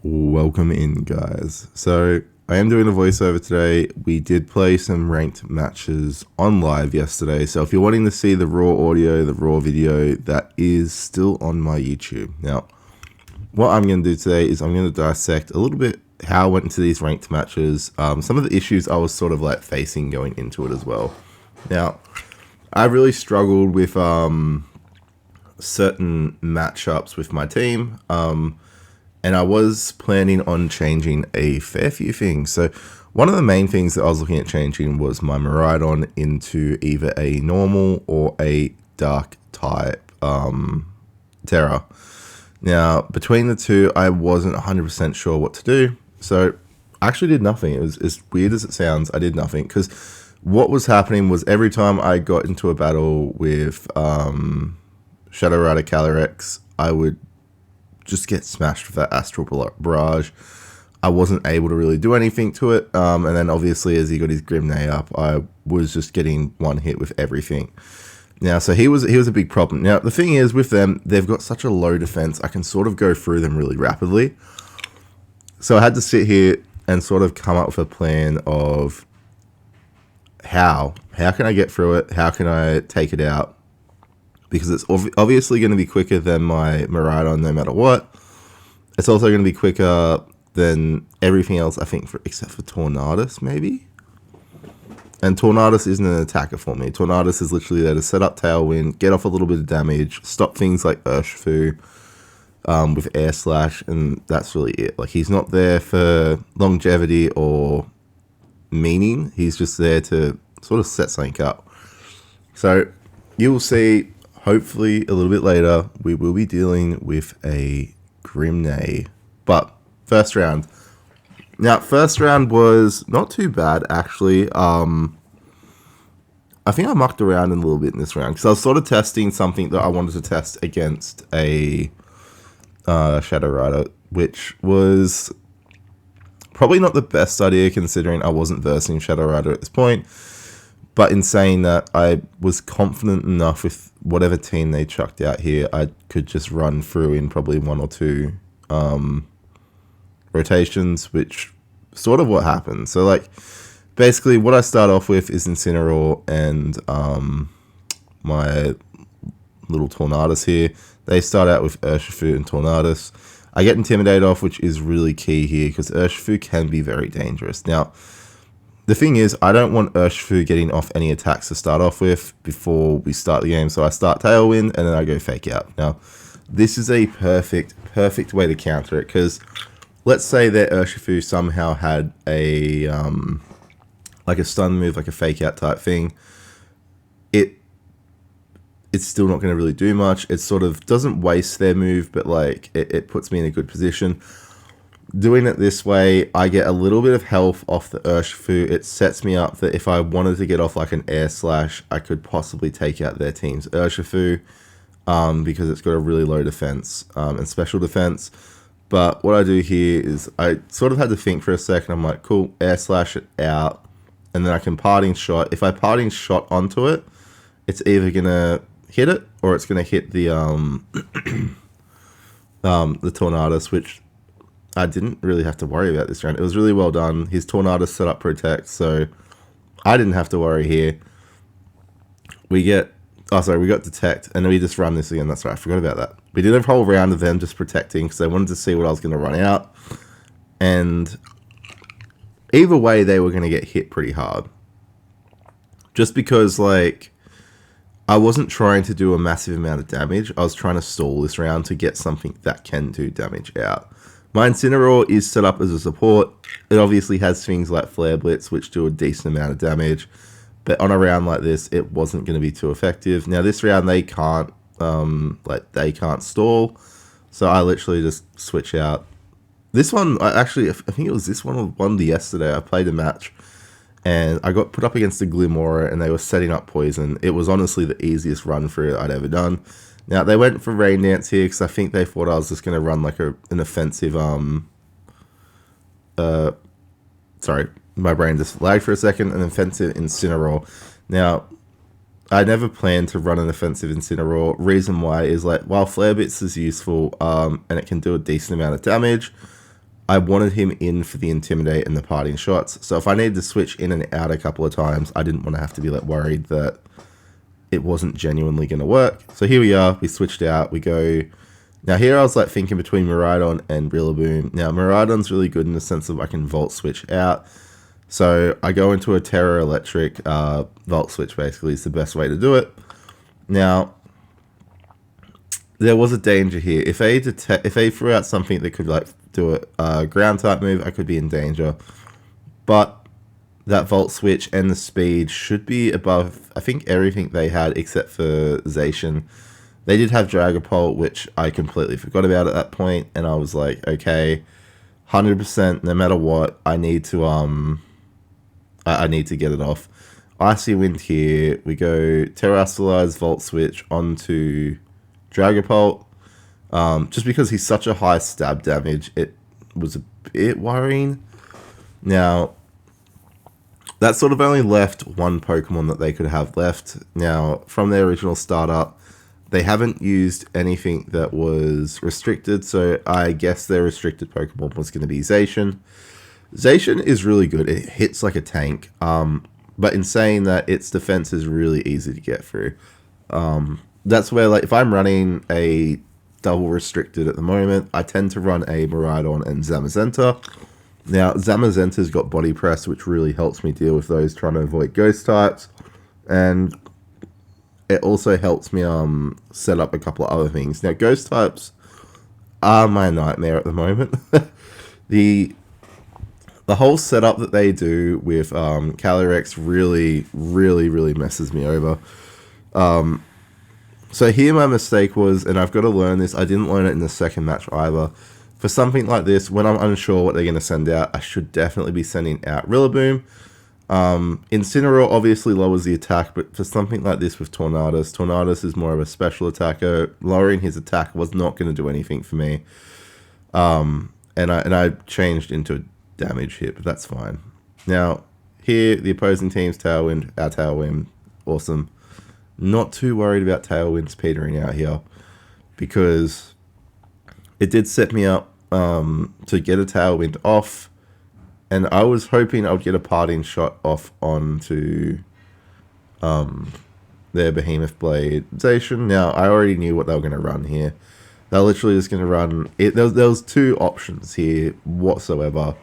Welcome in, guys. So I am doing a voiceover today. We did play some ranked matches on live yesterday. So if you're wanting to see the raw audio, the raw video, that is still on my YouTube. Now, what I'm going to do today is I'm going to dissect a little bit how I went into these ranked matches, some of the issues I was sort of like facing going into it as well. Now, I really struggled with certain matchups with my team. And I was planning on changing a fair few things. So one of the main things that I was looking at changing was my Miraidon into either a normal or a dark type Terra. Now, between the two, I wasn't 100% sure what to do. So I actually did nothing. It was as weird as it sounds. I did nothing because what was happening was every time I got into a battle with Shadow Rider calyrex, I would just get smashed with that Astral Barrage. I wasn't able to really do anything to it. And then obviously as he got his Grimnay up, I was just getting one hit with everything. Now, so he was a big problem. Now, the thing is with them, they've got such a low defense, I can sort of go through them really rapidly. So I had to sit here and sort of come up with a plan of how can I get through it? How can I take it out? Because it's obviously going to be quicker than my Miraidon no matter what. It's also going to be quicker than everything else, I think, except for Tornadus, maybe? And Tornadus isn't an attacker for me. Tornadus is literally there to set up Tailwind, get off a little bit of damage, stop things like Urshifu with Air Slash, and that's really it. Like, he's not there for longevity or meaning. He's just there to sort of set something up. So, you will see... Hopefully, a little bit later, we will be dealing with a Grimnay. But, first round. Now, first round was not too bad, actually. I think I mucked around a little bit in this round. Because I was sort of testing something that I wanted to test against a Shadow Rider. Which was probably not the best idea, considering I wasn't versing Shadow Rider at this point. But in saying that, I was confident enough with whatever team they chucked out here, I could just run through in probably one or two rotations, which sort of what happened. So, like, basically what I start off with is Incineroar and my little Tornadus here. They start out with Urshifu and Tornadus. I get Intimidate off, which is really key here, because Urshifu can be very dangerous. Now, the thing is, I don't want Urshifu getting off any attacks to start off with before we start the game. So I start Tailwind and then I go Fake Out. Now, this is a perfect way to counter it. Because let's say that Urshifu somehow had a like a stun move, like a Fake Out type thing. It's still not going to really do much. It sort of doesn't waste their move, but like it puts me in a good position. Doing it this way, I get a little bit of health off the Urshifu. It sets me up that if I wanted to get off like an Air Slash, I could possibly take out their team's Urshifu because it's got a really low defense and special defense. But what I do here is I sort of had to think for a second. I'm like, cool, Air Slash it out, and then I can Parting Shot. If I Parting Shot onto it, it's either going to hit it or it's going to hit the Tornadus, which I didn't really have to worry about this round. It was really well done. His Tornadus set up Protect, so I didn't have to worry here. We got Detect, and then we just run this again. That's right, I forgot about that. We did a whole round of them just protecting, because they wanted to see what I was going to run out. And either way, they were going to get hit pretty hard. Just because, like, I wasn't trying to do a massive amount of damage. I was trying to stall this round to get something that can do damage out. My Incineroar is set up as a support. It obviously has things like Flare Blitz, which do a decent amount of damage. But on a round like this, it wasn't going to be too effective. Now, this round, they can't stall. So I literally just switch out. This one, I think it was this one or one yesterday. I played a match. And I got put up against the Glimmora, and they were setting up Poison. It was honestly the easiest run through I'd ever done. Now, they went for Rain Dance here because I think they thought I was just going to run like an offensive, sorry, my brain just lagged for a second, an offensive Incineroar. Now, I never planned to run an offensive Incineroar. Reason why is, like, while Flare Blitz is useful and it can do a decent amount of damage, I wanted him in for the Intimidate and the parting shots. So if I needed to switch in and out a couple of times, I didn't want to have to be like worried that it wasn't genuinely going to work. So here we are. We switched out. We go. Now here I was like thinking between Miraidon and Rillaboom. Now Miraidon's really good in the sense of I can Volt Switch out. So I go into a Terra Electric Volt Switch basically is the best way to do it. Now there was a danger here. If they threw out something that could like do a ground type move, I could be in danger. But that Volt Switch and the speed should be above, I think, everything they had except for Zacian. They did have Dragapult, which I completely forgot about at that point, and I was like, okay, 100%, no matter what, I need to I need to get it off. Icy Wind here. We go Terrasilize, Volt Switch onto Dragapult. Just because he's such a high stab damage, it was a bit worrying. Now, that sort of only left one Pokemon that they could have left. Now, from their original startup, they haven't used anything that was restricted, so I guess their restricted Pokemon was going to be Zacian. Zacian is really good. It hits like a tank, but in saying that, its defense is really easy to get through. That's where, like, if I'm running a double restricted at the moment, I tend to run a Miraidon and Zamazenta. Now, Zamazenta's got Body Press, which really helps me deal with those trying to avoid Ghost types. And it also helps me set up a couple of other things. Now, Ghost types are my nightmare at the moment. The whole setup that they do with calyrex really messes me over. So here my mistake was, and I've got to learn this, I didn't learn it in the second match either. For something like this, when I'm unsure what they're going to send out, I should definitely be sending out Rillaboom. Incineroar obviously lowers the attack, but for something like this with Tornadus is more of a special attacker. Lowering his attack was not going to do anything for me. And I changed into damage hit, but that's fine. Now, here, the opposing team's Tailwind, our Tailwind, awesome. Not too worried about Tailwinds petering out here, because it did set me up to get a Tailwind off, and I was hoping I would get a parting shot off onto their Behemoth Blade Zacian. Now, I already knew what they were going to run here. They're literally just going to run... There was two options here whatsoever.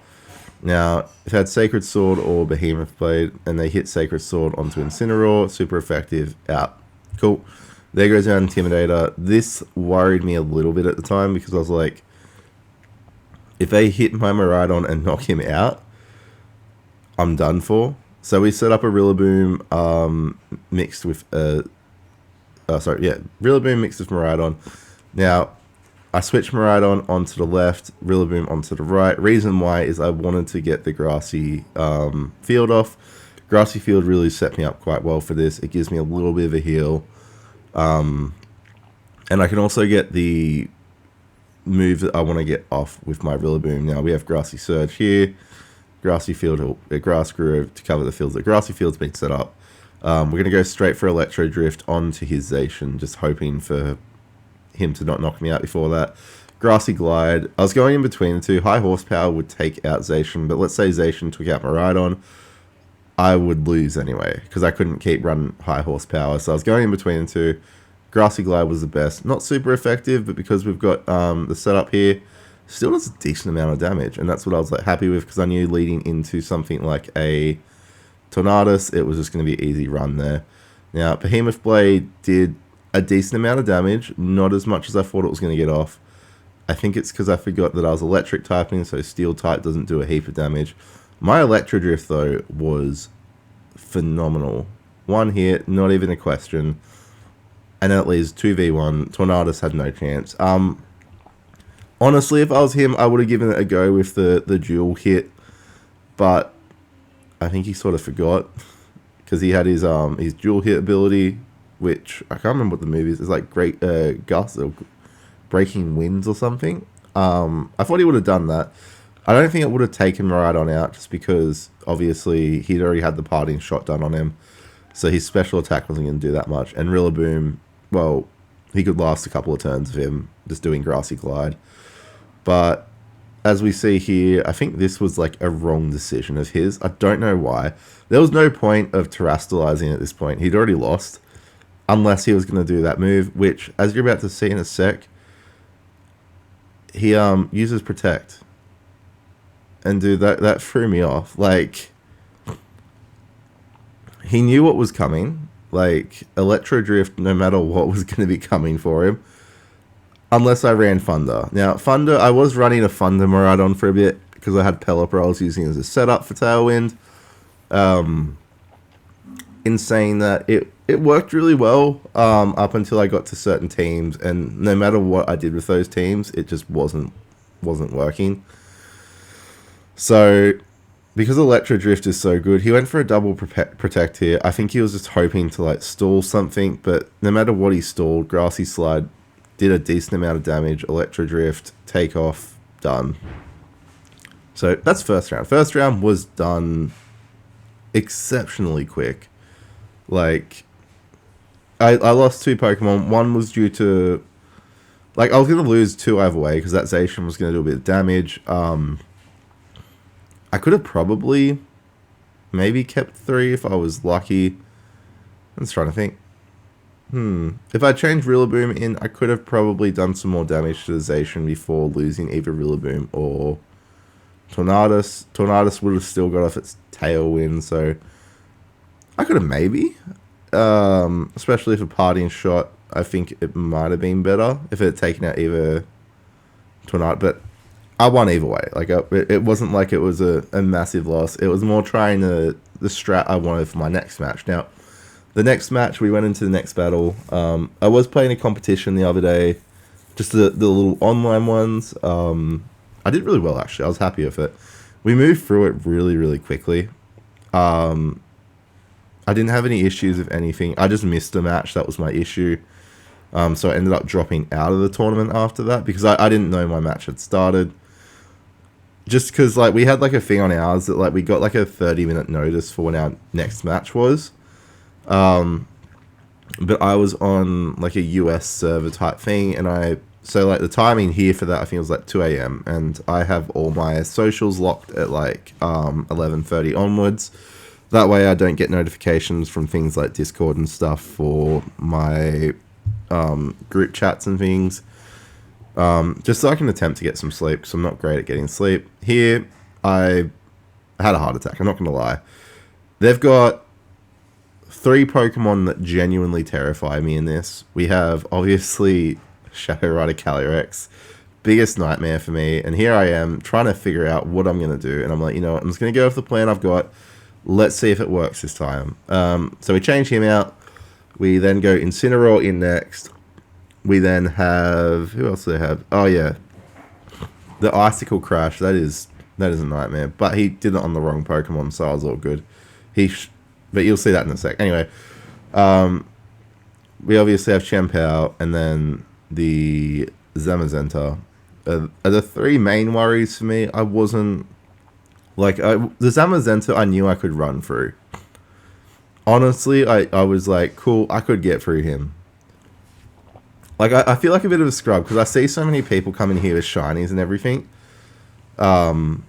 Now, if they had Sacred Sword or Behemoth Blade, and they hit Sacred Sword onto Incineroar, super effective, out. Cool. There goes our Intimidator. This worried me a little bit at the time, because I was like, if they hit my Miraidon and knock him out, I'm done for. So we set up a Rillaboom mixed with Rillaboom mixed with Miraidon. Now, I switched Miraidon onto the left, Rillaboom onto the right. Reason why is I wanted to get the Grassy Field off. Grassy Field really set me up quite well for this. It gives me a little bit of a heal. And I can also get the move that I want to get off with my Rillaboom. Now, we have Grassy Surge here. Grassy Field, Grass Grove to cover the fields. The Grassy Field's been set up. We're going to go straight for Electro Drift onto his Zacian, just hoping for him to not knock me out before that. Grassy Glide. I was going in between the two. High Horsepower would take out Zacian, but let's say Zacian took out Miraidon, I would lose anyway, because I couldn't keep running High Horsepower. So I was going in between the two. Grassy Glide was the best. Not super effective, but because we've got the setup here, still does a decent amount of damage, and that's what I was like happy with, because I knew leading into something like a Tornadus, it was just going to be an easy run there. Now, Behemoth Blade did a decent amount of damage, not as much as I thought it was going to get off. I think it's because I forgot that I was electric typing, so steel type doesn't do a heap of damage. My Electro Drift, though, was phenomenal. One hit, not even a question. And at least 2v1, Tornadus had no chance. Honestly, if I was him, I would have given it a go with the dual hit, but I think he sort of forgot, because he had his dual hit ability, which I can't remember what the move is. It's like Great Gust or Breaking Winds or something. I thought he would have done that. I don't think it would have taken Miraidon out, just because obviously he'd already had the parting shot done on him, so his special attack wasn't going to do that much. And Rillaboom, well, he could last a couple of turns of him just doing Grassy Glide. But as we see here, I think this was like a wrong decision of his. I don't know why. There was no point of terastallizing at this point. He'd already lost. Unless he was going to do that move, which, as you're about to see in a sec, he uses Protect. And dude, that threw me off. Like, he knew what was coming. Like, Electro Drift, no matter what was going to be coming for him. Unless I ran Thunder. Now, Thunder, I was running a Thunder Miraidon for a bit because I had Pelipper I was using as a setup for Tailwind. In saying that it worked really well up until I got to certain teams, and no matter what I did with those teams, it just wasn't working. So, because Electro Drift is so good, he went for a double protect here. I think he was just hoping to like stall something, but no matter what he stalled, Grassy Slide did a decent amount of damage. Electro Drift, take off, done. So that's first round. First round was done exceptionally quick. Like, I lost 2 Pokemon. One was due to, like, I was going to lose 2 either way because that Zacian was going to do a bit of damage. I could have probably maybe kept 3 if I was lucky. I'm just trying to think. If I changed Rillaboom in, I could have probably done some more damage to the Zacian before losing either Rillaboom or Tornadus. Tornadus would have still got off its Tailwind, so I could have maybe. Especially if a partying shot, I think it might have been better if it had taken out either Tornadus, but I won either way. Like, it wasn't like it was a massive loss. It was more trying the strat I wanted for my next match. Now, the next match, we went into the next battle. I was playing a competition the other day, just the little online ones. I did really well, actually. I was happy with it. We moved through it really, really quickly. I didn't have any issues with anything. I just missed a match. That was my issue. So I ended up dropping out of the tournament after that because I didn't know my match had started. Just because, like, we had, like, a thing on ours that, like, we got, like, a 30-minute notice for when our next match was. But I was on, like, a US server type thing, and so, like, the timing here for that, I think it was, like, 2 a.m., and I have all my socials locked at, like, 11:30 onwards. That way I don't get notifications from things like Discord and stuff for my group chats and things. Just so I can attempt to get some sleep, because I'm not great at getting sleep. Here, I had a heart attack, I'm not going to lie. They've got 3 Pokemon that genuinely terrify me in this. We have, obviously, Shadow Rider Calyrex. Biggest nightmare for me. And here I am, trying to figure out what I'm going to do. And I'm like, you know what, I'm just going to go with the plan I've got. Let's see if it works this time. So we change him out. We then go Incineroar in next. We then have... Who else do they have? Oh, yeah. The Icicle Crash. That is a nightmare. But he did it on the wrong Pokemon, so I was all good. But you'll see that in a sec. Anyway. We obviously have Chien-Pao. And then the Zamazenta. Are the 3 main worries for me. I wasn't... Like, the Zamazenta I knew I could run through. Honestly, I was like, cool, I could get through him. Like, I feel like a bit of a scrub, because I see so many people coming here with shinies and everything. And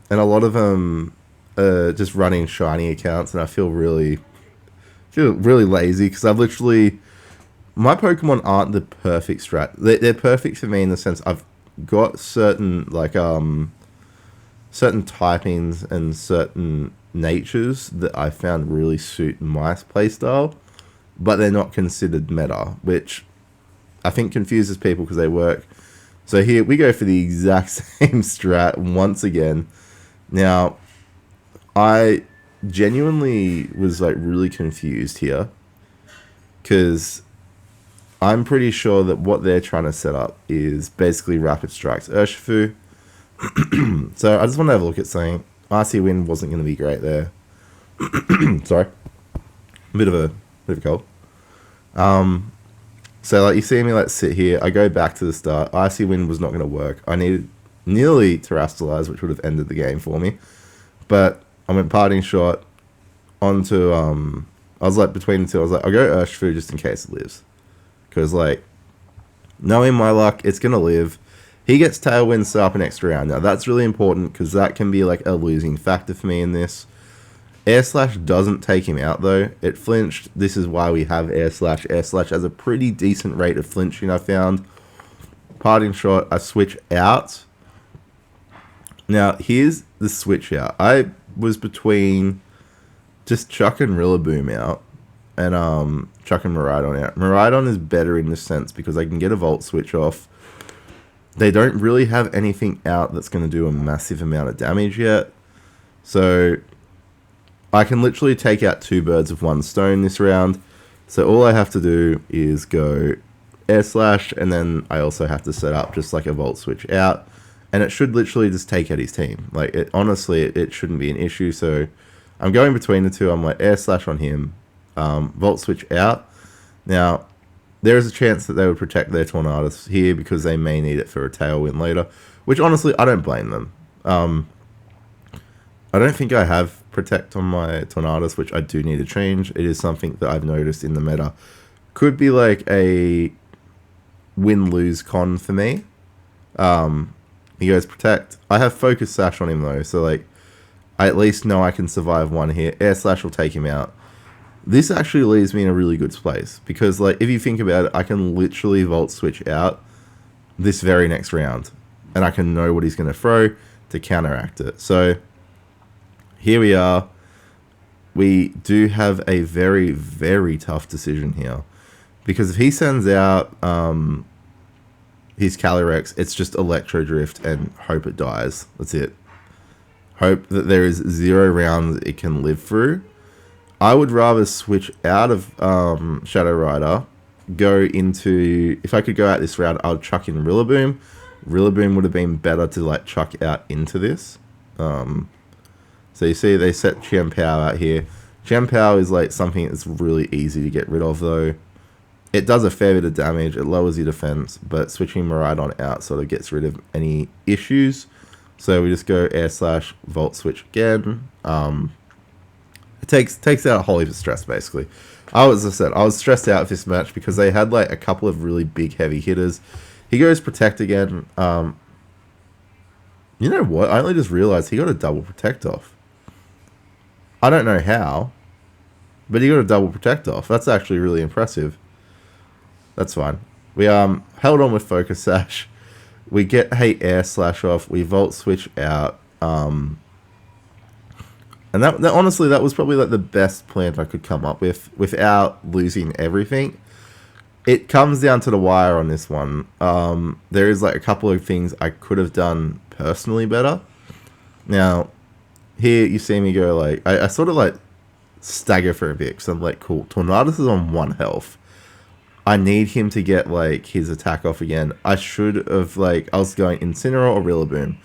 a lot of them are just running shiny accounts, and I feel really lazy, because I've literally... My Pokemon aren't the perfect strat. They're perfect for me in the sense I've got certain, like, certain typings and certain natures that I found really suit my playstyle, but they're not considered meta, which I think confuses people because they work. So here we go for the exact same strat once again. Now, I genuinely was like really confused here because I'm pretty sure that what they're trying to set up is basically Rapid Strikes Urshifu. So I just want to have a look at something. Icy Wind wasn't going to be great there. Sorry. A bit of a cold. So like you see me like sit here. I go back to the start. Icy Wind was not going to work. I needed nearly Terastallize, which would have ended the game for me. But I went Parting Shot onto... I was like between the two. I was like, I'll go Urshifu just in case it lives. Because like, knowing my luck, it's going to live. He gets Tailwind set up an extra round. Now, that's really important because that can be like a losing factor for me in this. Air Slash doesn't take him out, though. It flinched. This is why we have Air Slash. Air Slash has a pretty decent rate of flinching, I found. Parting Shot, I switch out. Now, here's the switch out. I was between just chucking Rillaboom out and chucking Miraidon out. Miraidon is better in this sense because I can get a Volt Switch off. They don't really have anything out that's going to do a massive amount of damage yet. So I can literally take out 2 birds with 1 stone this round. So all I have to do is go Air Slash, and then I also have to set up just like a Volt Switch out. And it should literally just take out his team. Like, honestly, it shouldn't be an issue. So I'm going between the two. I'm like, Air Slash on him, Volt Switch out. Now, there is a chance that they would protect their Tornadus here because they may need it for a Tailwind later, which honestly, I don't blame them. I don't think I have Protect on my Tornadus, which I do need to change. It is something that I've noticed in the meta. Could be like a win-lose con for me. He goes Protect. I have Focus Sash on him though, so like I at least know I can survive one here. Air Slash will take him out. This actually leaves me in a really good place because, like, if you think about it, I can literally Volt Switch out this very next round, and I can know what he's going to throw to counteract it. So here we are. We do have a very, very tough decision here because if he sends out his Calyrex, it's just Electro Drift and hope it dies. That's it. Hope that there is 0 rounds it can live through. I would rather switch out of Shadow Rider, go into... If I could go out this round, I would chuck in Rillaboom. Rillaboom would have been better to like chuck out into this. So you see they set Chien-Pao out here. Chien-Pao is like something that's really easy to get rid of though. It does a fair bit of damage, it lowers your defense, but switching Miraidon out sort of gets rid of any issues. So we just go Air Slash, Volt Switch again. It takes out a whole heap of stress, basically. As I said, I was stressed out with this match because they had like a couple of really big heavy hitters. He goes Protect again. You know what? I only just realized he got a double Protect off. I don't know how, but he got a double Protect off. That's actually really impressive. That's fine. We held on with Focus Sash. We get Air Slash off. We Volt Switch out. And that honestly, that was probably like the best plan I could come up with without losing everything. It comes down to the wire on this one. There is like a couple of things I could have done personally better. Now, here you see me go like, I sort of like stagger for a bit because I'm like, cool, Tornadus is on 1 health. I need him to get like his attack off again. I should have like, I was going Incineroar or Rillaboom.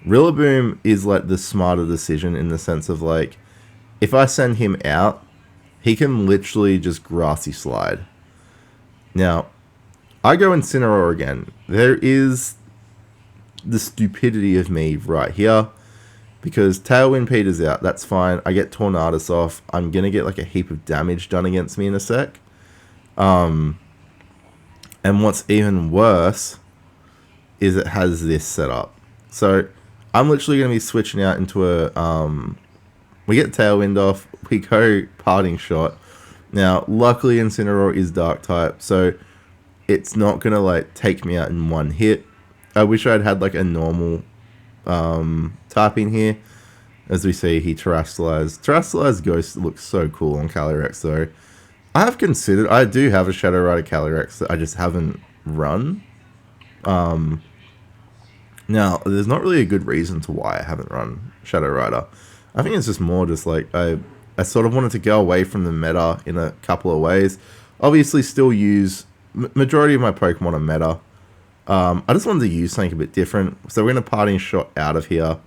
Rillaboom is like the smarter decision in the sense of like, if I send him out, he can literally just Grassy Slide. Now, I go Incineroar again. There is the stupidity of me right here because Tailwind peters out. That's fine. I get Tornadus off. I'm going to get like a heap of damage done against me in a sec. And what's even worse is it has this set up. So I'm literally going to be switching out into a... we get Tailwind off. We go Parting Shot. Now, luckily Incineroar is Dark type, so it's not going to like take me out in 1 hit. I wish I'd had like a normal typing here. As we see, he Terrestrialized. Terrestrialized Ghost looks so cool on Calyrex though. I have considered... I do have a Shadow Rider Calyrex that I just haven't run. Now, there's not really a good reason to why I haven't run Shadow Rider. I think it's just more just like I sort of wanted to go away from the meta in a couple of ways. Obviously, still use... majority of my Pokemon are meta. I just wanted to use something a bit different. So we're going to Parting Shot out of here.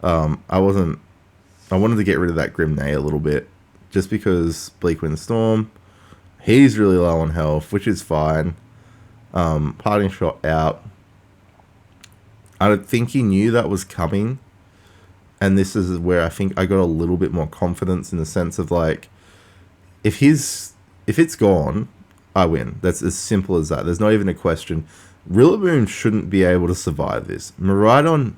I wanted to get rid of that Grimnay a little bit. Just because Bleakwind Storm, he's really low on health, which is fine. Parting Shot out. I think he knew that was coming. And this is where I think I got a little bit more confidence in the sense of like, if it's gone, I win. That's as simple as that. There's not even a question. Rillaboom shouldn't be able to survive this. Miraidon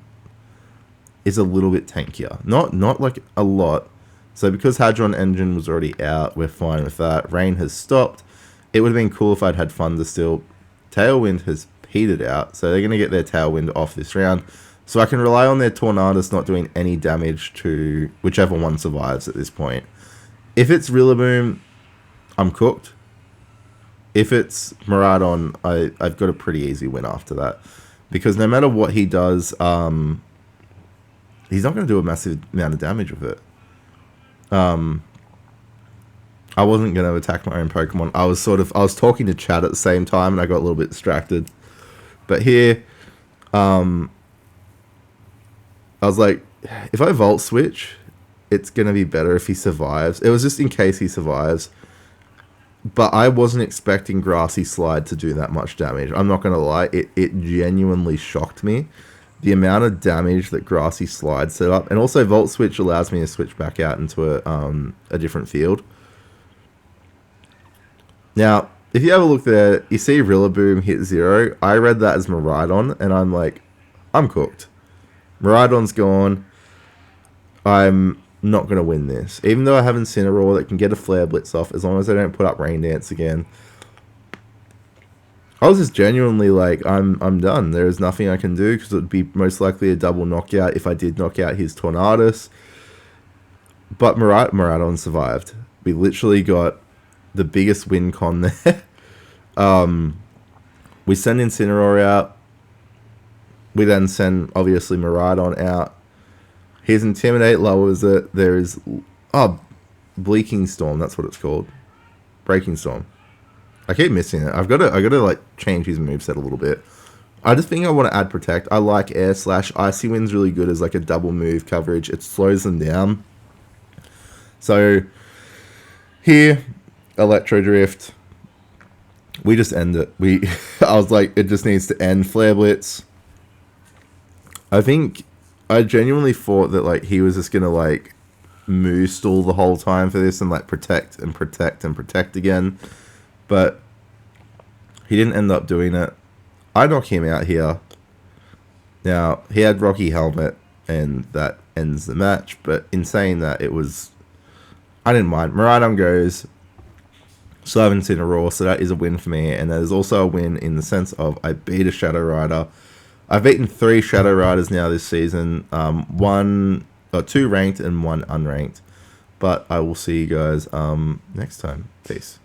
is a little bit tankier. Not like a lot. So because Hadron Engine was already out, we're fine with that. Rain has stopped. It would have been cool if I'd had Thunder still. Tailwind has petered out, so they're going to get their Tailwind off this round. So I can rely on their Tornadus not doing any damage to whichever one survives at this point. If it's Rillaboom, I'm cooked. If it's Miraidon, I've got a pretty easy win after that. Because no matter what he does, he's not going to do a massive amount of damage with it. I wasn't going to attack my own Pokemon. I was talking to chat at the same time and I got a little bit distracted. But here, I was like, if I Volt Switch, it's going to be better if he survives. It was just in case he survives. But I wasn't expecting Grassy Slide to do that much damage. I'm not going to lie. It genuinely shocked me. The amount of damage that Grassy Slide set up. And also Volt Switch allows me to switch back out into a different field. Now, if you have a look there, you see Rillaboom hit 0. I read that as Miraidon, and I'm like, I'm cooked. Miraidon's gone. I'm not going to win this. Even though I have Incineroar that can get a Flare Blitz off, as long as I don't put up Rain Dance again. I was just genuinely like, I'm done. There is nothing I can do, because it would be most likely a double knockout if I did knock out his Tornadus. But Miraidon survived. We literally got the biggest win con there. We send Incineroar out. We then send, obviously, Miraidon out. His Intimidate lowers it. There is... Oh, Bleaking Storm. That's what it's called. Breaking Storm. I keep missing it. I gotta like, change his moveset a little bit. I just think I want to add Protect. I like Air Slash. Icy Wind's really good as, like, a double move coverage. It slows them down. So, here... Electro Drift. We just end it. I was like, it just needs to end. Flare Blitz. I think I genuinely thought that like he was just gonna like move stall the whole time for this and like protect and protect and protect again. But he didn't end up doing it. I knock him out here. Now, he had Rocky Helmet and that ends the match, but in saying that, it was... I didn't mind. Miraidon goes... So I haven't seen a Raw, so that is a win for me. And that is also a win in the sense of I beat a Shadow Rider. I've beaten 3 Shadow Riders now this season. 2 ranked and 1 unranked. But I will see you guys next time. Peace.